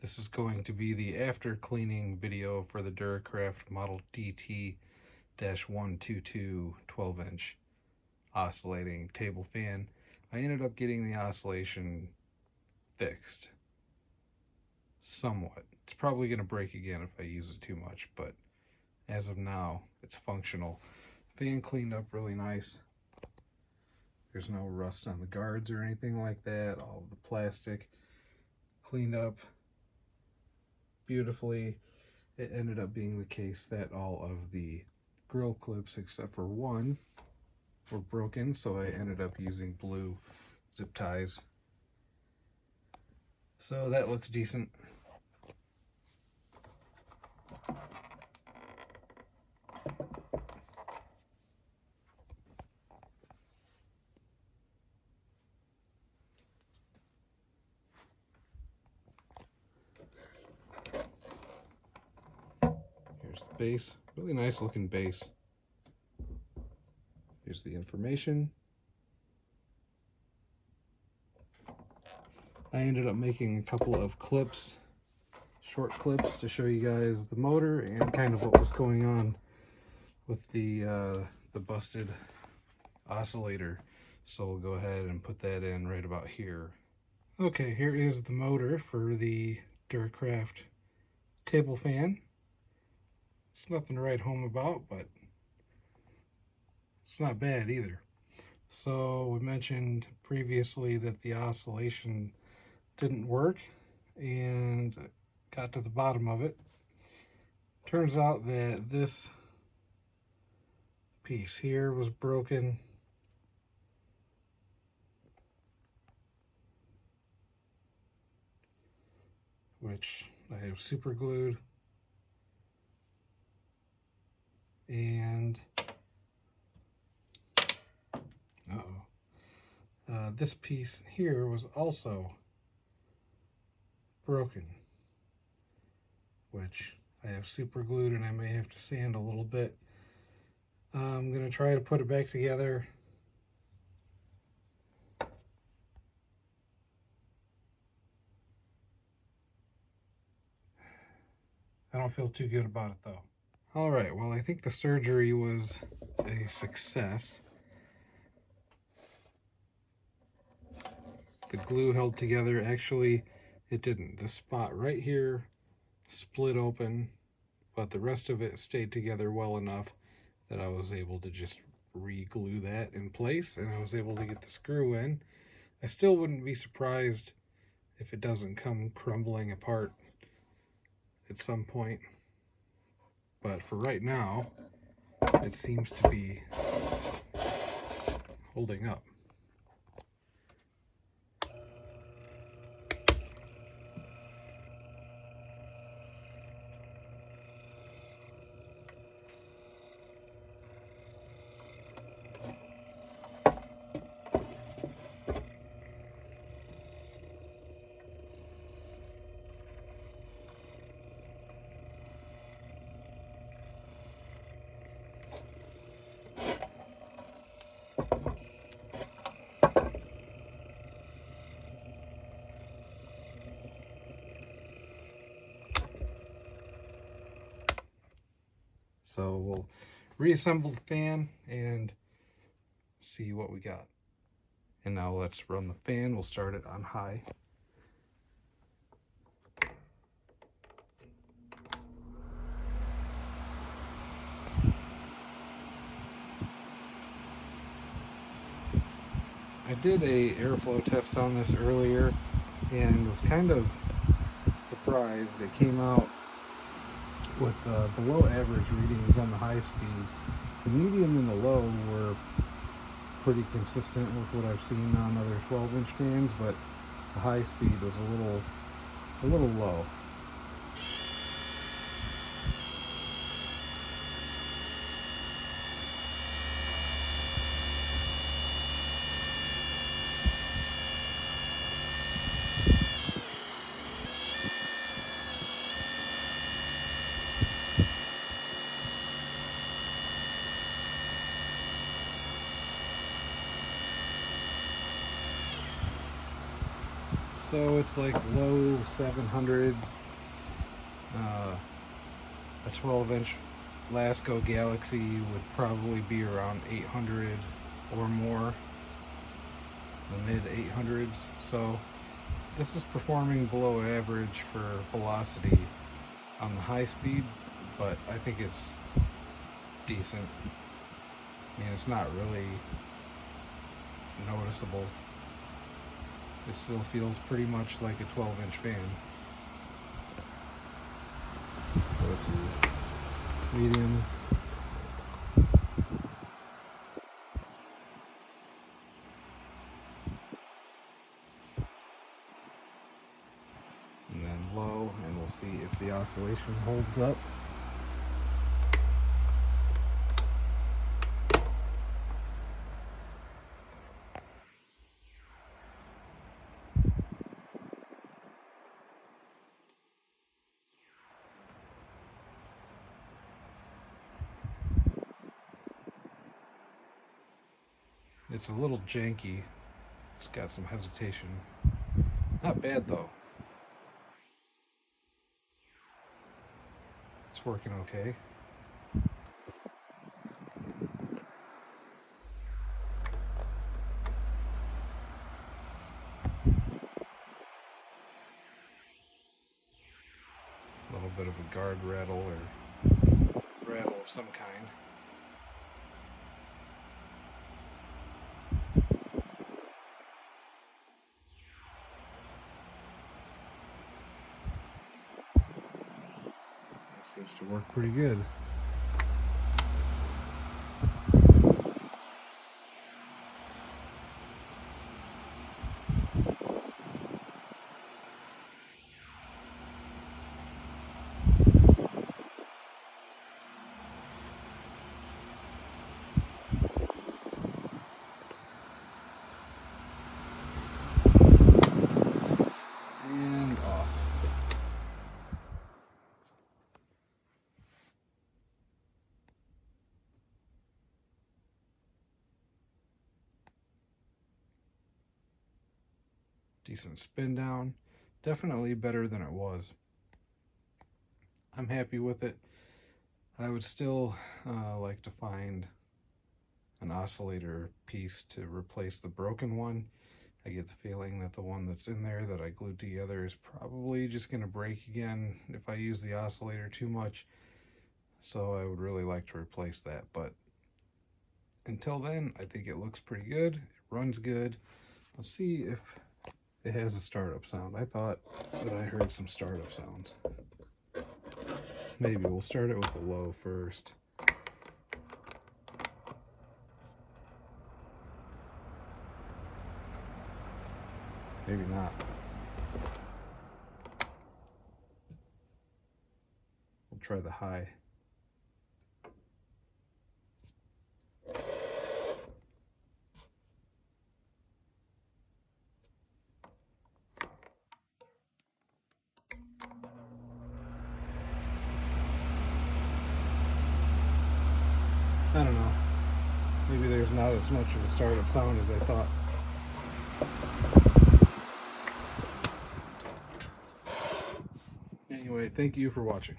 This is going to be the after cleaning video for the Duracraft model DT-122 12-inch oscillating table fan. I ended up getting the oscillation fixed somewhat. It's probably going to break again if I use it too much, but as of now, it's functional. Fan cleaned up really nice. There's no rust on the guards or anything like that. All of the plastic cleaned up beautifully. It ended up being the case that all of the grill clips except for one were broken, so I ended up using blue zip ties. So that looks decent. Here's the base, really nice looking base. Here's the information. I ended up making a couple of clips, short clips, to show you guys the motor and kind of what was going on with the busted oscillator. So we'll go ahead and put that in right about here. Okay, here is the motor for the Duracraft table fan. It's nothing to write home about, but it's not bad either. So we mentioned previously that the oscillation didn't work and got to the bottom of it. Turns out that this piece here was broken. Which I have super glued. And this piece here was also broken, which I have super glued, and I may have to sand a little bit. I'm going to try to put it back together. I don't feel too good about it though. Alright, well, I think the surgery was a success. The glue held together. Actually, it didn't. The spot right here split open, but the rest of it stayed together well enough that I was able to just re-glue that in place, and I was able to get the screw in. I still wouldn't be surprised if it doesn't come crumbling apart at some point, but for right now, it seems to be holding up. So we'll reassemble the fan and see what we got. And now let's run the fan. We'll start it on high. I did a airflow test on this earlier and was kind of surprised. It came out with below average readings on the high speed. The medium and the low were pretty consistent with what I've seen on other 12-inch fans, but the high speed was a little low. So it's like low 700s. A 12-inch Lasco Galaxy would probably be around 800 or more, the mid 800s. So this is performing below average for velocity on the high speed, but I think it's decent. I mean, it's not really noticeable. It still feels pretty much like a 12-inch fan. Go to medium. And then low, and we'll see if the oscillation holds up. It's a little janky. It's got some hesitation. Not bad though. It's working okay. A little bit of a guard rattle or rattle of some kind. That seems to work pretty good. And off. Decent spin down. Definitely better than it was. I'm happy with it. I would still like to find an oscillator piece to replace the broken one. I get the feeling that the one that's in there that I glued together is probably just going to break again if I use the oscillator too much. So I would really like to replace that. But until then, I think it looks pretty good. It runs good. Let's see if it has a startup sound. I thought that I heard some startup sounds. Maybe we'll start it with the low first. Maybe not. We'll try the high. I don't know. Maybe there's not as much of a startup sound as I thought. Anyway, thank you for watching.